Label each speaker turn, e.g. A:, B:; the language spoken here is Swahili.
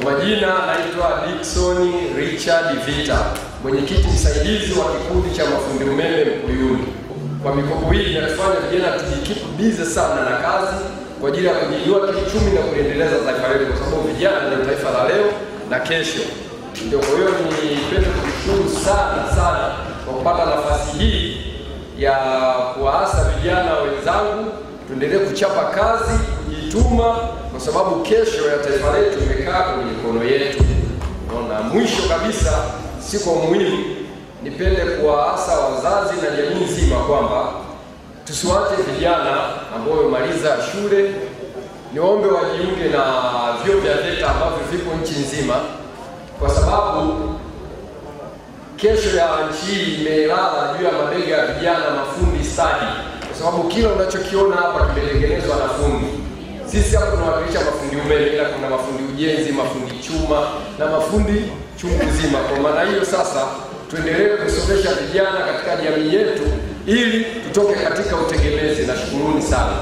A: Kwa majina naitwa Dickson Richard Vita, mwenyekiti msaidizi wa kikundi cha mafundi umeme Mkuyuni. Kwa mikopo hii inatufanya vijana tujikeep busy sana na kazi kwa ajili ya kujiinua kiuchumi na kuendeleza taifa letu, kwa sababu vijana ndio taifa la leo na kesho. Ndio kwa hiyo nipende kushukuru sana kwa kupata nafasi hii ya kuwaasa vijana wenzangu tuendelee kuchapa kazi, kujituma, kwa sababu kesho ya taifa letu imekaa kwenye mikono yetu. Na mwisho kabisa, si kwa muhimu, nipende kuwaasa wazazi na jamii nzima kwamba tusiwache vijana ambao wamemaliza shule, niombe wajiunge na vyuo vya VETA ambavyo vipo nchi nzima, kwa sababu kesho ya nchi hii imelala juu ya mabega ya vijana mafundi stadi, kwa sababu kila unachokiona hapa kimetengenezwa na fundi. Sisi hapa tunawakilisha mafundi umeme, ila kuna mafundi ujenzi, mafundi chuma na mafundi chungu zima. Kwa maana hiyo sasa tuendelee kusomesha vijana katika jamii yetu ili tutoke katika utegemezi. Na shukuruni sana.